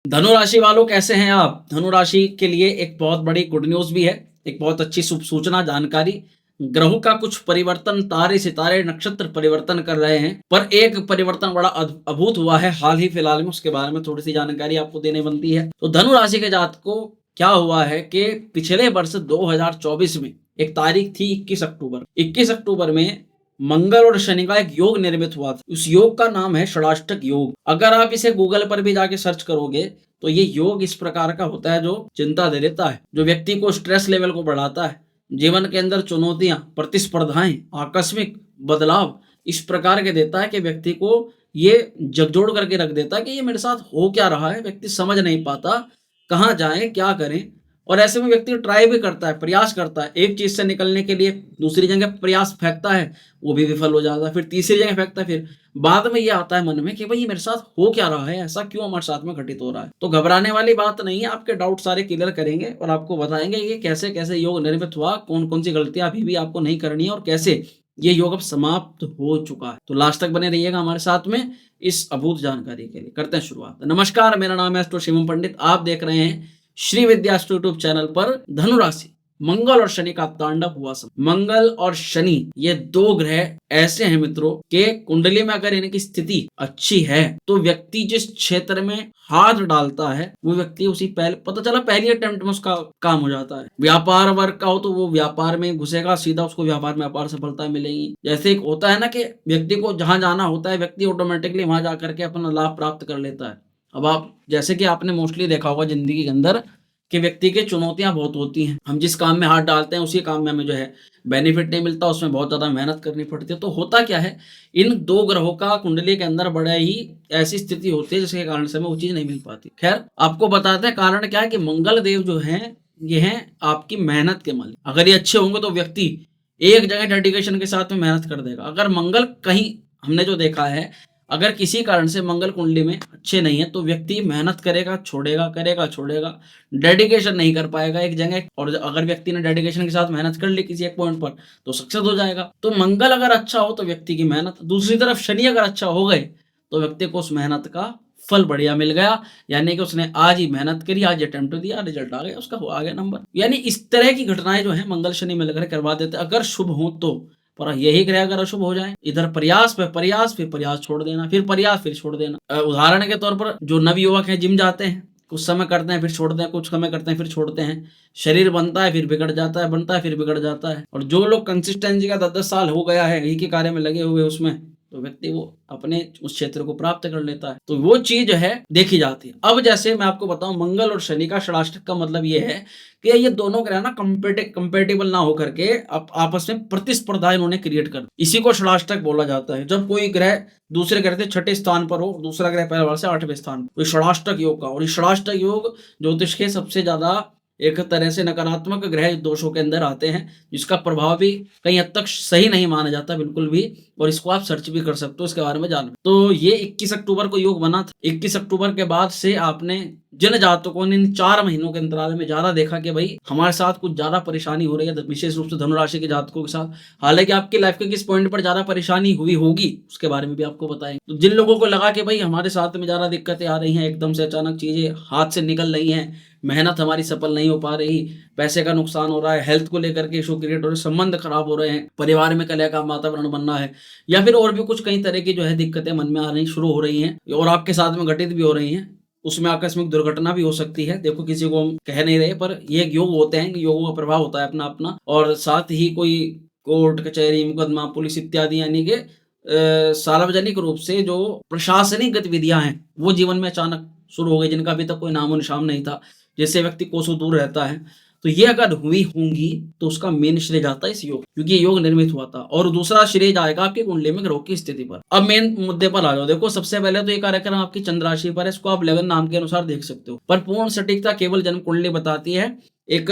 धनु राशि वालों कैसे हैं आप? धनु राशि के लिए एक बहुत बड़ी गुड न्यूज़ भी है, एक बहुत अच्छी शुभ सूचना जानकारी। ग्रहों का कुछ परिवर्तन, तारे, सितारे, नक्षत्र परिवर्तन कर रहे हैं, पर एक परिवर्तन बड़ा अभूत हुआ है हाल ही फिलहाल में, उसके बारे में थोड़ी-सी जानकारी आपको देनी बनती है। तो धनु राशि के जातकों को क्या हुआ है कि पिछले वर्ष 2024 में एक तारीख थी 21 अक्टूबर। 21 अक्टूबर में मंगल और शनि का एक योग निर्मित हुआ था। उस योग का नाम है षडाष्टक योग। अगर आप इसे गूगल पर भी जाके सर्च करोगे तो ये योग इस प्रकार का होता है जो चिंता दे देता है, जो व्यक्ति को स्ट्रेस लेवल को बढ़ाता है, जीवन के अंदर चुनौतियां, प्रतिस्पर्धाएं, आकस्मिक बदलाव इस प्रकार के देता है कि व्यक्ति को ये झकझोर करके रख देता है कि ये मेरे साथ हो क्या रहा है। व्यक्ति समझ नहीं पाता कहाँ जाए, क्या करें, और ऐसे में व्यक्ति ट्राई भी करता है, प्रयास करता है एक चीज से निकलने के लिए, दूसरी जगह प्रयास फेंकता है, वो भी विफल हो जाता है, फिर तीसरी जगह फेंकता है, फिर बाद में ये आता है मन में कि भाई ये मेरे साथ हो क्या रहा है, ऐसा क्यों हमारे साथ में घटित हो रहा है। तो घबराने वाली बात नहीं है, आपके डाउट सारे क्लियर करेंगे और आपको बताएंगे ये कैसे कैसे योग निर्मित हुआ, कौन कौन सी गलतियां अभी भी आपको नहीं करनी है और कैसे ये योग अब समाप्त हो चुका है। तो लास्ट तक बने रहिएगा हमारे साथ में इस अभूत जानकारी के लिए। करते हैं शुरुआत। नमस्कार, मेरा नाम है एस्ट्रो शिवम पंडित। आप देख रहे हैं श्री विद्या एस्ट्रो यूट्यूब चैनल पर। धनु राशि, मंगल और शनि का तांडव हुआ समय। मंगल और शनि ये दो ग्रह ऐसे हैं मित्रों के कुंडली में अगर इनकी स्थिति अच्छी है तो व्यक्ति जिस क्षेत्र में हाथ डालता है वो व्यक्ति उसी पता चला पहली अटेम्प्ट में उसका काम हो जाता है। व्यापार वर्ग का हो तो वो व्यापार में घुसेगा, सीधा उसको व्यापार में अपार सफलता मिलेगी। जैसे एक होता है ना कि व्यक्ति को जहां जाना होता है व्यक्ति ऑटोमेटिकली वहां जाकर के अपना लाभ प्राप्त कर लेता है। अब आप जैसे कि आपने मोस्टली देखा होगा जिंदगी के अंदर कि व्यक्ति के चुनौतियां बहुत होती हैं। हम जिस काम में हाथ डालते हैं उसी काम में हमें जो है बेनिफिट नहीं मिलता, उसमें बहुत ज़्यादा मेहनत करनी पड़ती है। तो होता क्या है, इन दो ग्रहों का कुंडली के अंदर बड़े ही ऐसी स्थिति होती है जिसके कारण से हमें वो चीज़ नहीं मिल पाती। खैर, आपको बताते हैं कारण क्या है कि मंगल देव जो हैं ये हैं आपकी मेहनत के मालिक। अगर ये अच्छे होंगे तो व्यक्ति एक जगह डेडिकेशन के साथ में मेहनत कर देगा। अगर मंगल कहीं, हमने जो देखा है, अगर किसी कारण से मंगल कुंडली में अच्छे नहीं है तो व्यक्ति मेहनत करेगा, छोड़ेगा, करेगा, छोड़ेगा, डेडिकेशन नहीं कर पाएगा एक जगह। और अगर व्यक्ति ने डेडिकेशन के साथ मेहनत कर ली किसी एक पॉइंट पर तो सक्सेस हो जाएगा। तो मंगल अगर अच्छा हो तो व्यक्ति की मेहनत, दूसरी तरफ शनि अगर अच्छा हो गए तो व्यक्ति को उस मेहनत का फल बढ़िया मिल गया। यानी कि उसने आज ही मेहनत करी, आज अटेम्प्ट दिया, रिजल्ट आ गया, उसका आ गया नंबर। यानी इस तरह की घटनाएं जो है मंगल शनि मिलकर करवा देते अगर शुभ हो तो। पर यही ग्रह अगर अशुभ हो जाए, इधर प्रयास पे प्रयास, फिर प्रयास छोड़ देना, फिर प्रयास, फिर छोड़ देना। उदाहरण के तौर पर जो नवयुवक हैं जिम जाते हैं, कुछ समय करते हैं फिर छोड़ते हैं, कुछ समय करते हैं फिर छोड़ते हैं, शरीर बनता है फिर बिगड़ जाता है, बनता है फिर बिगड़ जाता है। और जो लोग कंसिस्टेंसी का 10-10 साल हो गया है एक ही कार्य में लगे हुए उसमें, तो व्यक्ति वो अपने उस क्षेत्र को प्राप्त कर लेता है। तो वो चीज है देखी जाती है। अब जैसे मैं आपको बताऊं, मंगल और शनि का षडाष्टक का मतलब ये है कि ये दोनों ग्रह ना कंपेटेबल ना होकर के आपस में प्रतिस्पर्धा इन्होंने क्रिएट कर, इसी को षडाष्टक बोला जाता है। जब कोई ग्रह दूसरे ग्रह से छठे स्थान पर हो, दूसरा ग्रह पहले वाले से 8वें स्थान पर, तो षडाष्टक योग का। और ये षडाष्टक योग ज्योतिष के सबसे ज्यादा एक तरह से नकारात्मक ग्रह दोषों के अंदर आते हैं, जिसका प्रभाव भी कहीं हद तक सही नहीं माना जाता बिल्कुल भी। और इसको आप सर्च भी कर सकते हो, इसके बारे में जान। तो ये 21 अक्टूबर को योग बना था। 21 अक्टूबर के बाद से आपने जिन जातकों ने इन 4 महीनों के अंतराल में ज्यादा देखा कि भाई हमारे साथ कुछ ज्यादा परेशानी हो रही है, विशेष रूप से धनुराशि के जातकों के साथ। हालांकि आपकी लाइफ के किस पॉइंट पर ज्यादा परेशानी हुई होगी उसके बारे में भी आपको बताएंगे। तो जिन लोगों को लगा कि भाई हमारे साथ में ज्यादा दिक्कतें आ रही हैं, एकदम से अचानक चीजें हाथ से निकल रही हैं, मेहनत हमारी सफल नहीं हो पा रही, पैसे का नुकसान हो रहा है, हेल्थ को लेकर के इशू क्रिएट हो रहे, संबंध खराब हो रहे हैं, परिवार में कलह का वातावरण बनना है, या फिर और भी कुछ कई तरह की जो है दिक्कतें मन में आनी शुरू हो रही हैं और आपके साथ में घटित भी हो रही हैं, उसमें आकस्मिक दुर्घटना भी हो सकती है। देखो, किसी को हम कह नहीं रहे, पर ये योग होते हैं, योगों का प्रभाव होता है अपना अपना। और साथ ही कोई कोर्ट कचहरी, मुकदमा, पुलिस इत्यादि, यानी कि सार्वजनिक रूप से जो प्रशासनिक गतिविधियां हैं वो जीवन में अचानक शुरू हो गई, जिनका अभी तक कोई नामो निशान नहीं था, जिससे व्यक्ति कोसों दूर रहता है। तो ये अगर हुई होंगी तो उसका मेन श्रेय जाता है इस योग, क्योंकि ये योग निर्मित हुआ था। और दूसरा श्रेय जाएगा आपकी कुंडली में ग्रहों की स्थिति पर। अब मेन मुद्दे पर आ जाओ। देखो, सबसे पहले तो ये कार्यक्रम आपकी चंद्र राशि पर है, इसको आप लगन नाम के अनुसार देख सकते हो, पर पूर्ण सटीकता केवल जन्म कुंडली बताती है। एक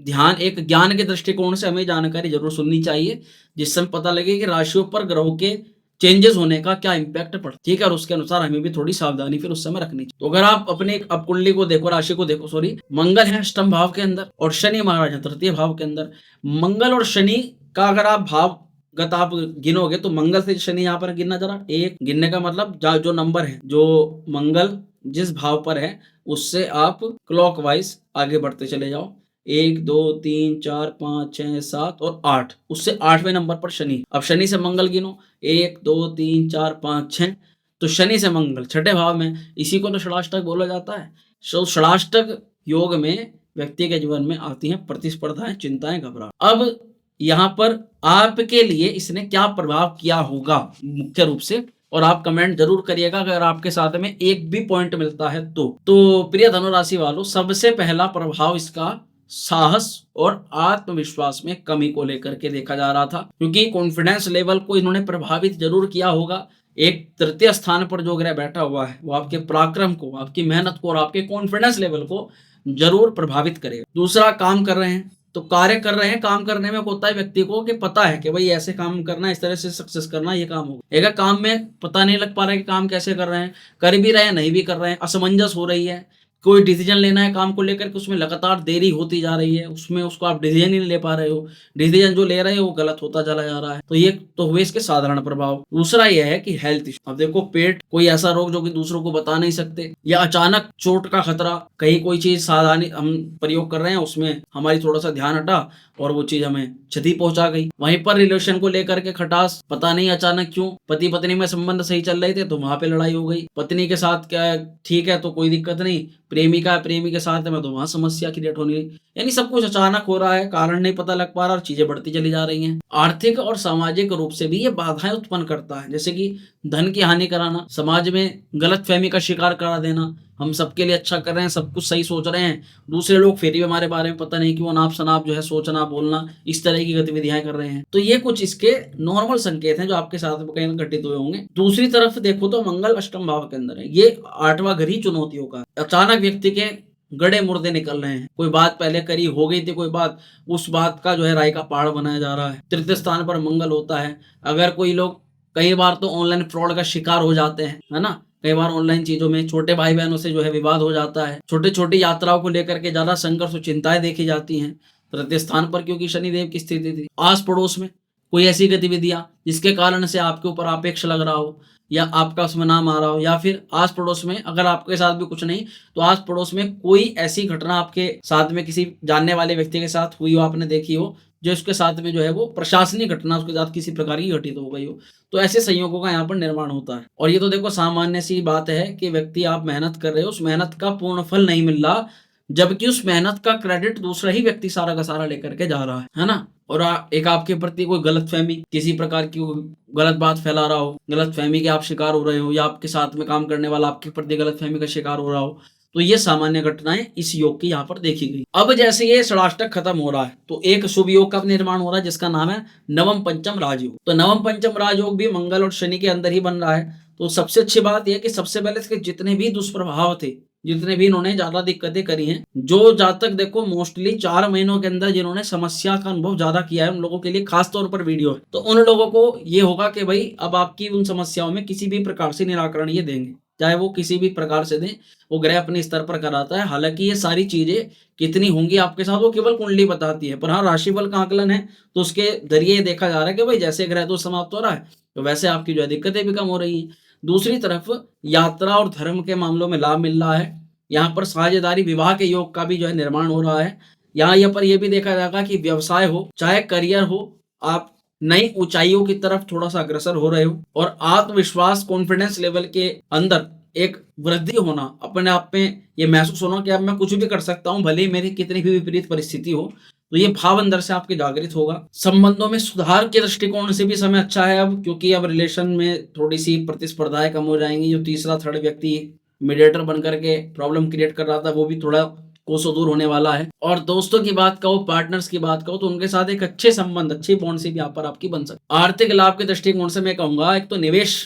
ध्यान, एक ज्ञान के दृष्टिकोण से हमें जानकारी जरूर सुननी चाहिए, जिससे हमें पता लगे कि राशियों पर ग्रहों के चेंजेस होने का क्या इंपैक्ट पड़ता है, ठीक है। और उसके अनुसार हमें भी थोड़ी सावधानी फिर उस समय रखनी चाहिए। तो अगर आप अपने अब कुंडली को देखो, राशि को देखो, सॉरी, मंगल है अष्टम भाव के अंदर और शनि महाराज है तृतीय भाव के अंदर। मंगल और शनि का अगर आप भावगत आप गिनोगे तो मंगल से शनि यहाँ पर गिनना, जरा एक गिनने का मतलब जो नंबर है, जो मंगल जिस भाव पर है उससे आप क्लॉकवाइज आगे बढ़ते चले जाओ। 1, 2, 3, 4, 5, 6, 7 और 8, उससे 8वें नंबर पर शनि। अब शनि से मंगल गिनो, 1, 2, 3, 4, 5, 6, तो शनि से मंगल छठे भाव में, इसी को तो षडाष्टक बोला जाता है। षडाष्टक योग में व्यक्ति के जीवन में आती हैं प्रतिस्पर्धाएं, चिंताएं, घबराहट। अब यहाँ पर आपके लिए इसने क्या प्रभाव किया होगा मुख्य रूप से, और आप कमेंट जरूर करिएगा अगर आपके साथ में एक भी पॉइंट मिलता है तो प्रिय धनुराशि वालों, सबसे पहला प्रभाव इसका साहस और आत्मविश्वास में कमी को लेकर के देखा जा रहा था, क्योंकि कॉन्फिडेंस लेवल को इन्होंने प्रभावित जरूर किया होगा। एक तृतीय स्थान पर जो ग्रह बैठा हुआ है वो आपके पराक्रम को, आपकी मेहनत को और आपके कॉन्फिडेंस लेवल को जरूर प्रभावित करेगा। दूसरा, काम कर रहे हैं तो कार्य कर रहे हैं, काम करने में होता है व्यक्ति को कि पता है कि भाई ऐसे काम करना, इस तरह से सक्सेस करना, ये काम होगा। एक काम में पता नहीं लग पा रहा है कि काम कैसे कर रहे हैं, कर भी रहे हैं नहीं भी कर रहे हैं, असमंजस हो रही है, कोई डिसीजन लेना है काम को लेकर के उसमें लगातार देरी होती जा रही है, उसमें उसको आप डिसीजन ही नहीं ले पा रहे हो, डिसीजन जो ले रहे हो वो गलत होता चला जा रहा है। तो ये तो हुए इसके साधारण प्रभाव। दूसरा ये है कि हेल्थ इश्यू। अब देखो, पेट कोई ऐसा रोग जो कि दूसरों को बता नहीं सकते, या अचानक चोट का खतरा, कहीं कोई चीज सावधानी हम प्रयोग कर रहे हैं उसमें हमारी थोड़ा सा ध्यान हटा और वो चीज हमें क्षति पहुंचा गई। वहीं पर रिलेशन को लेकर के खटास, पता नहीं अचानक क्यों, पति पत्नी में संबंध सही चल रहे थे तो वहां पे लड़ाई हो गई, पत्नी के साथ क्या ठीक है तो कोई दिक्कत नहीं, प्रेमिका प्रेमी के साथ में तो वहां समस्या क्रिएट होनी। यानी सब कुछ अचानक हो रहा है, कारण नहीं पता लग पा रहा और चीजें बढ़ती चली जा रही हैं। आर्थिक और सामाजिक रूप से भी ये बाधाएं उत्पन्न करता है, जैसे कि धन की हानि कराना, समाज में गलतफहमी का शिकार करा देना, हम सबके लिए अच्छा कर रहे हैं, सब कुछ सही सोच रहे हैं, दूसरे लोग फिर भी हमारे बारे में पता नहीं क्यों अनाप शनाप जो है सोचना बोलना, इस तरह की गतिविधियां कर रहे हैं। तो ये कुछ इसके नॉर्मल संकेत हैं जो आपके साथ में कहीं घटित हुए होंगे। दूसरी तरफ देखो तो मंगल अष्टम भाव के अंदर है, ये 8वां घर ही चुनौतियों का। अचानक व्यक्ति के गड़े मुर्दे निकल रहे हैं, कोई बात पहले करी हो गई थी कोई बात, उस बात का जो है राय का पहाड़ बनाया जा रहा है। तृतीय स्थान पर मंगल होता है। अगर कोई लोग, कई बार तो ऑनलाइन फ्रॉड का शिकार हो जाते हैं, है ना, कई बार ऑनलाइन चीजों में छोटे भाई बहनों से जो है विवाद हो जाता है, छोटी छोटी यात्राओं को लेकर के ज्यादा संघर्ष और चिंताएं देखी जाती हैं तृतीय स्थान पर, क्योंकि शनिदेव की स्थिति थी। आस पड़ोस में कोई ऐसी गतिविधियां जिसके कारण से आपके ऊपर आपेक्ष लग रहा हो या आपका उसमें नाम आ रहा हो, या फिर आस पड़ोस में अगर आपके साथ भी कुछ नहीं तो आस पड़ोस में कोई ऐसी घटना आपके साथ में किसी जानने वाले व्यक्ति के साथ हुई हो, आपने देखी हो, जो उसके साथ में जो है वो प्रशासनिक घटना उसके साथ किसी प्रकार की घटित हो गई हो, तो ऐसे संयोगों का यहाँ पर निर्माण होता है। और ये तो देखो सामान्य सी बात है कि व्यक्ति, आप मेहनत कर रहे हो, उस मेहनत का पूर्ण फल नहीं मिल रहा, जबकि उस मेहनत का क्रेडिट दूसरा ही व्यक्ति सारा का सारा लेकर के जा रहा है ना। और एक आपके प्रति कोई गलतफहमी, किसी प्रकार की गलत बात फैला रहा हो, गलतफहमी के आप शिकार हो रहे हो, या आपके साथ में काम करने वाला आपके प्रति गलतफहमी का शिकार हो रहा हो, तो ये सामान्य घटनाएं इस योग की यहाँ पर देखी गई। अब जैसे ये षडाष्टक खत्म हो रहा है तो एक शुभ योग का निर्माण हो रहा है जिसका नाम है नवम पंचम राजयोग। तो नवम पंचम राजयोग भी मंगल और शनि के अंदर ही बन रहा है। तो सबसे अच्छी बात यह कि सबसे पहले इसके जितने भी दुष्प्रभाव थे, जितने भी इन्होंने ज्यादा दिक्कतें करी हैं, जो जातक देखो मोस्टली 4 महीनों के अंदर जिन्होंने समस्या का अनुभव ज्यादा किया है, उन लोगों के लिए खास तौर पर वीडियो है। तो उन लोगों को ये होगा कि भाई अब आपकी उन समस्याओं में किसी भी प्रकार से निराकरण ये देंगे, चाहे वो किसी भी प्रकार से दें, वो ग्रह अपने स्तर पर कराता है। हालांकि ये सारी चीजें कितनी होंगी आपके साथ वो केवल कुंडली बताती है, पर हाँ राशिफल का आकलन है तो उसके जरिए देखा जा रहा है कि भाई जैसे ग्रह दोष समाप्त हो रहा है तो वैसे आपकी जो है दिक्कतें भी कम हो रही हैं। दूसरी तरफ यात्रा और धर्म के मामलों में लाभ मिल रहा है। यहाँ पर साझेदारी विवाह के योग का भी जो है निर्माण हो रहा है। यहाँ पर यह भी देखा जाएगा कि व्यवसाय हो चाहे करियर हो, आप नई ऊंचाइयों की तरफ थोड़ा सा अग्रसर हो रहे हो, और आत्मविश्वास कॉन्फिडेंस लेवल के अंदर एक वृद्धि होना, अपने आप में ये महसूस होना कि अब मैं कुछ भी कर सकता हूँ भले ही मेरी कितनी भी विपरीत परिस्थिति हो, तो ये भाव अंदर से आपके जागृत होगा। संबंधों में सुधार के दृष्टिकोण से भी समय अच्छा है अब, क्योंकि अब रिलेशन में थोड़ी सी प्रतिस्पर्धाएं कम हो जाएंगी। जो तीसरा थर्ड व्यक्ति मीडिएटर बनकर के प्रॉब्लम क्रिएट कर रहा था वो भी थोड़ा कोसों दूर होने वाला है। और दोस्तों की बात कहो, पार्टनर्स की बात कहो, तो उनके साथ एक अच्छे संबंध, अच्छी बॉन्डशिप यहाँ पर आपकी बन सकती है। आर्थिक लाभ के दृष्टिकोण से मैं कहूंगा एक तो निवेश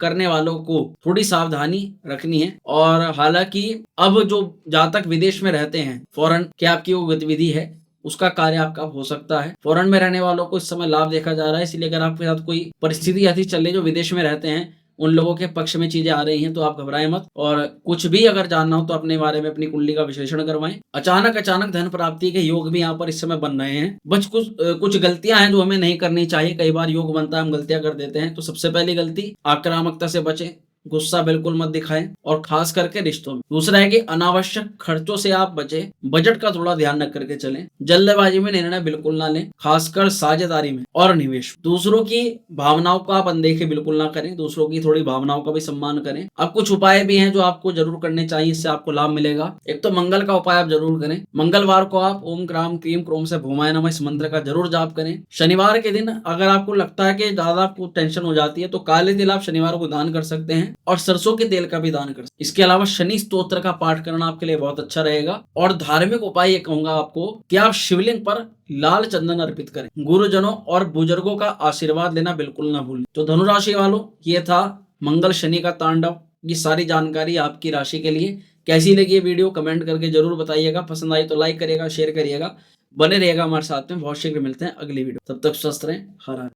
करने वालों को थोड़ी सावधानी रखनी है। और हालांकि अब जो जातक विदेश में रहते हैं, फॉरेन की आपकी वो गतिविधि है, उसका कार्य आपका हो सकता है। फॉरेन में रहने वालों को इस समय लाभ देखा जा रहा है, इसलिए अगर आपके साथ कोई परिस्थिति ऐसी चल रही जो विदेश में रहते हैं उन लोगों के पक्ष में चीजें आ रही हैं तो आप घबराएं मत। और कुछ भी अगर जानना हो तो अपने बारे में अपनी कुंडली का विश्लेषण करवाएं। अचानक धन प्राप्ति के योग भी यहाँ पर इस समय बन रहे हैं। बस कुछ गलतियां हैं जो हमें नहीं करनी चाहिए। कई बार योग बनता है हम गलतियां कर देते हैं। तो सबसे पहली गलती, आक्रामकता से बचें, गुस्सा बिल्कुल मत दिखाएं और खास करके रिश्तों में। दूसरा है कि अनावश्यक खर्चों से आप बचें, बजट का थोड़ा ध्यान रख करके चलें, जल्दबाजी में निर्णय बिल्कुल ना लें, खासकर साझेदारी में और निवेश। दूसरों की भावनाओं को आप अनदेखे बिल्कुल ना करें, दूसरों की थोड़ी भावनाओं का भी सम्मान करें। अब कुछ उपाय भी हैं जो आपको जरूर करने चाहिए, इससे आपको लाभ मिलेगा। एक तो मंगल का उपाय आप जरूर करें। मंगलवार को आप ओम क्राम क्रीम क्रोम से भूमाय नमः इस मंत्र का जरूर जाप करें। शनिवार के दिन अगर आपको लगता है कि ज्यादा आपको टेंशन हो जाती है तो काले तिल आप शनिवार को दान कर सकते हैं और सरसों के तेल का भी दान कर सकते हैं। इसके अलावा शनि स्तोत्र का पाठ करना आपके लिए बहुत अच्छा रहेगा। और धार्मिक उपाय ये कहूंगा आपको कि आप शिवलिंग पर लाल चंदन अर्पित करें। गुरुजनों और बुजुर्गों का आशीर्वाद लेना बिल्कुल ना भूलें। तो धनुराशि वालों, ये था मंगल शनि का तांडव। ये सारी जानकारी आपकी राशि के लिए। कैसी लगी ये वीडियो कमेंट करके जरूर बताइएगा। पसंद आई तो लाइक करिएगा, शेयर करिएगा, बने रहिएगा हमारे साथ में। बहुत शीघ्र मिलते हैं अगली वीडियो, तब तक स्वस्थ रहें। हर हर